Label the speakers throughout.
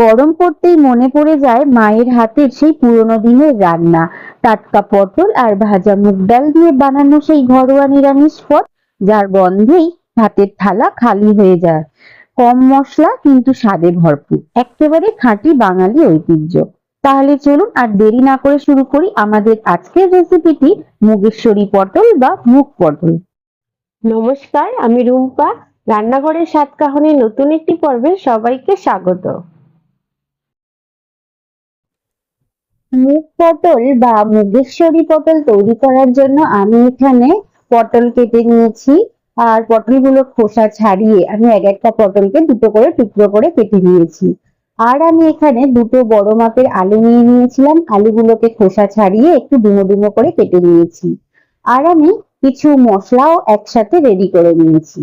Speaker 1: গরম পড়তেই মনে পড়ে যায় মায়ের হাতের সেই পুরোনো দিনের রান্না, টাটকা পটল আর ভাজা মুগ ডাল দিয়ে বানানো সেই ঘরোয়া নিরামিষ পদ, যার গন্ধেই ভাতের থালা খালি হয়ে যায়। কম মশলা কিন্তু স্বাদে ভরপুর, একেবারে খাঁটি বাঙালি ঐতিহ্য। তাহলে চলুন আর দেরি না করে শুরু করি আমাদের আজকের রেসিপিটি, মুগেশ্বরী পটল বা মুগ পটল।
Speaker 2: নমস্কার, আমি রুম্পা। রান্নাঘরের সাতকাহনের নতুন একটি পর্বে সবাইকে স্বাগত।
Speaker 1: মুগ পটল বা মুগেশ্বরী পটল তৈরি করার জন্য আমি এখানে পটল কেটে নিয়েছি। আর পটলগুলো খোসা ছাড়িয়ে আমি এক একটা পটলকে দুটো করে টুকরো করে কেটে নিয়েছি। আর আমি এখানে দুটো বড় মাপের আলু নিয়ে নিয়েছিলাম, আলুগুলোকে খোসা ছাড়িয়ে একটু ডুমো ডুমো করে কেটে নিয়েছি। আর আমি কিছু মশলাও একসাথে রেডি করে নিয়েছি।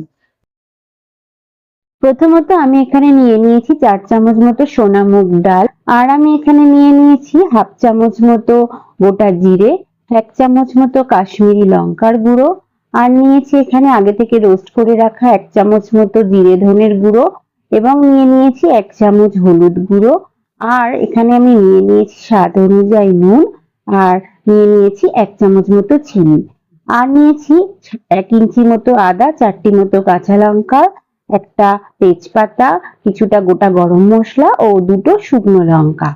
Speaker 1: প্রথমত আমি এখানে নিয়ে নিয়েছি 4 চামচ মতো সোনা মুগ ডাল। আর আমি এখানে নিয়ে নিয়েছি হাফ চামচ মতো গোটা জিরে, 1 চামচ মতো কাশ্মীরি লঙ্কার গুঁড়ো। আর নিয়েছি এখানে আগে থেকে রোস্ট করে রাখা 1 চামচ মতো জিরে ধনের গুঁড়ো, এবং নিয়ে নিয়েছি 1 চামচ হলুদ গুঁড়ো। আর এখানে আমি নিয়ে নিয়েছি স্বাদ অনুযায়ী নুন। আর নিয়ে নিয়েছি 1 চামচ মতো চিনি। আর নিয়েছি 1 ইঞ্চি মতো আদা, 4টি মতো কাঁচা লঙ্কা, একটা তেজপাতা, কিছুটা গোটা গরম মশলা ও দুটো শুকনো লঙ্কা।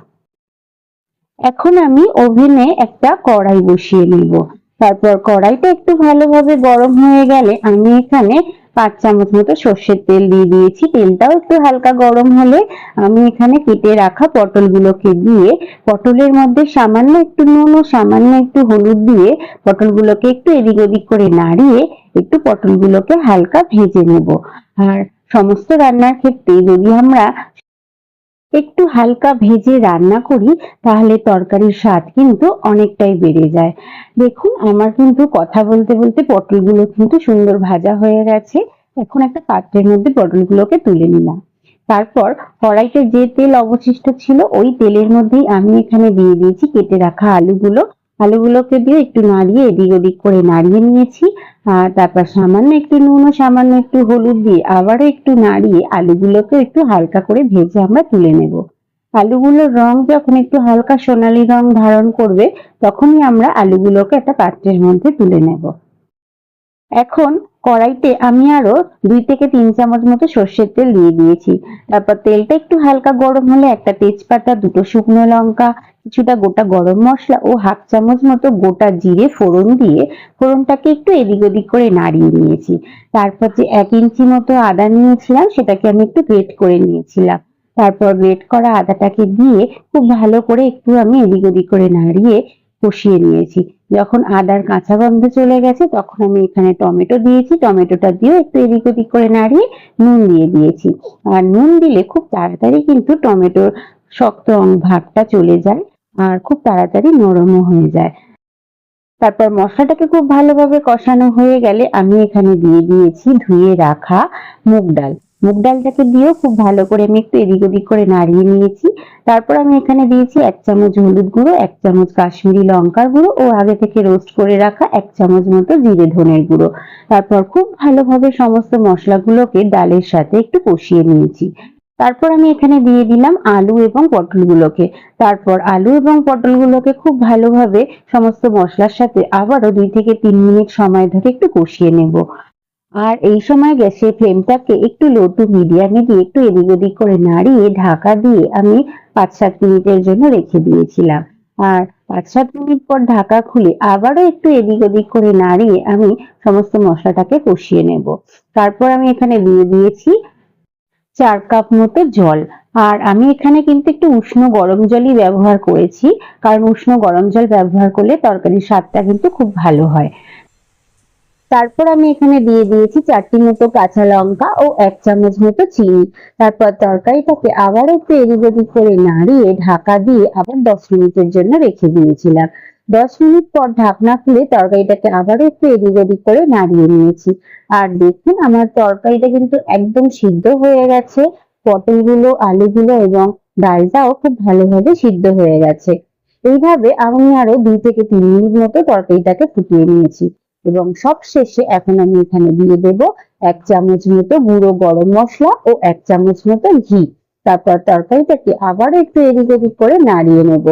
Speaker 1: এখন আমি ওভেনে একটা কড়াই বসিয়ে নেব। তারপর কড়াইটা একটু ভালোভাবে গরম হয়ে গেলে আমি এখানে 5 চামচ মতো সর্ষের তেল দিয়ে দিয়েছি। তেলটাও একটু হালকা গরম হলে আমি এখানে কেটে রাখা পটলগুলোকে দিয়ে, পটলের মধ্যে সামান্য একটু নুন ও সামান্য একটু হলুদ দিয়ে পটলগুলোকে একটু এদিক ওদিক করে নাড়িয়ে একটু পটলগুলোকে হালকা ভেজে নেব। আর সমস্ত রান্নার ক্ষেত্রে যদি আমরা একটু হালকা ভেজে রান্না করি তাহলে তরকারির স্বাদ কিন্তু অনেকটাই বেড়ে যায়। দেখুন আমার কিন্তু কথা বলতে বলতে পটলগুলো কিন্তু সুন্দর ভাজা হয়ে গেছে। এখন একটা পাত্রের মধ্যে পটলগুলোকে তুলে নিলাম। তারপর কড়াইতে যে তেল অবশিষ্ট ছিল ওই তেলের মধ্যেই আমি এখানে দিয়ে দিয়েছি কেটে রাখা আলুগুলো। আলুগুলোকে দিয়ে একটু নাড়িয়ে এদিক ওদিক করে নাড়িয়ে নিয়েছি। আর তারপর সামান্য একটু নুন ও সামান্য একটু হলুদ দিয়ে আবারও একটু নাড়িয়ে আলুগুলোকে একটু হালকা করে ভেজে আমরা তুলে নেব। আলুগুলোর রং যখন একটু হালকা সোনালী রং ধারণ করবে তখনই আমরা আলুগুলোকে একটা পাত্রের মধ্যে তুলে নেব। এখন কড়াইতে আমি আরো 2 থেকে 3 চামচ মতো সর্ষের তেল দিয়ে দিয়েছি। তারপর তেলটা একটু হালকা গরম হলে একটা তেজপাতা, দুটো শুকনো লঙ্কা, কিছুটা গোটা গরম মশলা ও হাফ চামচ মতো গোটা জিরে ফোড়ন দিয়ে ফোড়নটাকে একটু এদিক ওদিক করে নাড়িয়ে নিয়েছি। তারপর যে 1 ইঞ্চি মতো আদা নিয়েছিলাম সেটাকে আমি একটু গ্রেট করে নিয়েছিলাম। তারপর গ্রেট করা আদাটাকে দিয়ে খুব ভালো করে একটু আমি এদিক ওদিক করে নাড়িয়ে কষিয়ে নিয়েছি। যখন আদার কাঁচা গন্ধ চলে গেছে তখন আমি এখানে টমেটো দিয়েছি। টমেটোটা দিয়েও একটু এদিক ওদিক করে নাড়িয়ে নুন দিয়ে দিয়েছি। আর নুন দিলে খুব তাড়াতাড়ি কিন্তু টমেটোর শক্ত ভাগটা চলে যায় আর খুব তাড়াতাড়ি নরমও হয়ে যায়। তারপর মশলাটাকে খুব ভালোভাবে কষানো হয়ে গেলে আমি এখানে দিয়ে দিয়েছি ধুয়ে রাখা মুগ ডাল। মুগ ডালটাকে দিয়েও খুব ভালো করে আমি একটু এদিক ওদিক করে নাড়িয়ে নিয়েছি। তারপর আমি এখানে দিয়েছি 1 চামচ হলুদ গুঁড়ো, 1 চামচ কাশ্মীরি লঙ্কার গুঁড়ো ও আগে থেকে রোস্ট করে রাখা 1 চামচ মতো জিরে ধনের গুঁড়ো। তারপর খুব ভালোভাবে সমস্ত মশলাগুলোকে ডালের সাথে একটু কষিয়ে নিয়েছি। তারপর আমি এখানে দিয়ে দিলাম আলু এবং পটলগুলোকে। তারপর আলু এবং পটলগুলোকে খুব ভালোভাবে সমস্ত মশলার সাথে আবারও 2 থেকে 3 মিনিট সময় ধরে একটু কষিয়ে নেব। আর এই সময় গ্যাসের ফ্লেমটাকে একটু লো টু মিডিয়ামে দিয়ে একটু এদিক ওদিক করে নাড়িয়ে ঢাকা দিয়ে আমি 5-7 মিনিটের জন্য রেখে দিয়েছিলাম। আর 5-7 মিনিট পর ঢাকা খুলে আবারও একটু এদিক ওদিক করে নাড়িয়ে আমি সমস্ত মশলাটাকে কষিয়ে নেব। তারপর আমি এখানে দিয়ে দিয়েছি 4 কাপ মতো জল। আর আমি এখানে কিন্তু একটু উষ্ণ গরম জলই ব্যবহার করেছি, কারণ উষ্ণ গরম জল ব্যবহার করলে তরকারির স্বাদটা কিন্তু খুব ভালো হয়। তারপর আমি এখানে দিয়ে দিয়েছি 4টি মতো কাঁচা লঙ্কা ও 1 চামচ মতো চিনি। তারপর তরকারিটাকে আবার একটু এদিক ওদিক করে নাড়িয়ে ঢাকা দিয়ে আবার 10 মিনিটের জন্য রেখে দিয়েছিলাম। 10 মিনিট পর ঢাকনা খুলে তরকারিটাকে আবারও একটু এদিক ওদিক করে নাড়িয়ে নিয়েছি। আর দেখুন আমার তরকারিটা কিন্তু একদম সিদ্ধ হয়ে গেছে। পটলগুলো, আলুগুলো এবং ডালটাও খুব ভালোভাবে সিদ্ধ হয়ে গেছে। এইভাবে আমি আরো 2 থেকে 3 মিনিট মতো তরকারিটাকে ফুটিয়ে নিয়েছি। এবং সবশেষে এখন আমি এখানে দিয়ে দেব 1 চামচ মতো গুঁড়ো গরম মশলা ও 1 চামচ মতো ঘি। তারপর তরকারিটাকে আবার একটু এদিক ওদিক করে নাড়িয়ে নেব।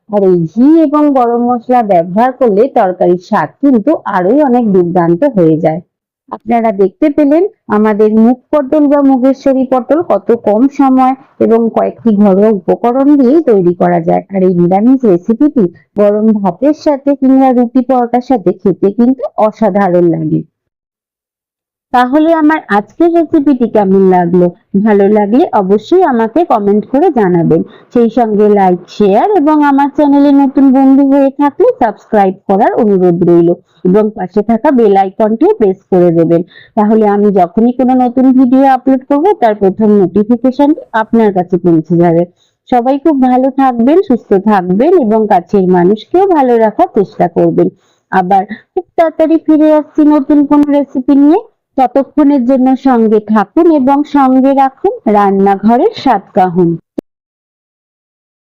Speaker 1: আর এই ঘি এবং গরম মশলা ব্যবহার করলে তরকারির স্বাদ কিন্তু আরোই অনেক দুর্দান্ত হয়ে যায়। আপনারা দেখতে পেলেন আমাদের মুগ পটল বা মুগেশ্বরী পটল কত কম সময় এবং কয়েকটি ঘরোয়া উপকরণ দিয়েই তৈরি করা যায়। আর এই নিরামিষ রেসিপিটি গরম ভাতের সাথে কিংবা রুটি পরোটার সাথে খেতে কিন্তু অসাধারণ লাগে। তাহলে আমার আজকের রেসিপিটি কেমন লাগলো? ভালো লাগলে অবশ্যই আমাকে কমেন্ট করে জানাবেন। সেই সঙ্গে লাইক, শেয়ার এবং আমার চ্যানেলে নতুন বন্ধু হয়ে থাকলে সাবস্ক্রাইব করার অনুরোধ রইল এবং পাশে থাকা বেল আইকনটিও প্রেস করে দেবেন। তাহলে আমি যখনই কোনো নতুন ভিডিও আপলোড করব তার প্রথম নোটিফিকেশনটি আপনার কাছে পৌঁছে যাবে। সবাই খুব ভালো থাকবেন, সুস্থ থাকবেন এবং কাছের মানুষকেও ভালো রাখার চেষ্টা করবেন। আবার খুব তাড়াতাড়ি ফিরে আসছি নতুন কোনো রেসিপি নিয়ে। ততক্ষণের জন্য সঙ্গে থাকুন এবং সঙ্গে রাখুন রান্নাঘরের স্বাদ কাহুন।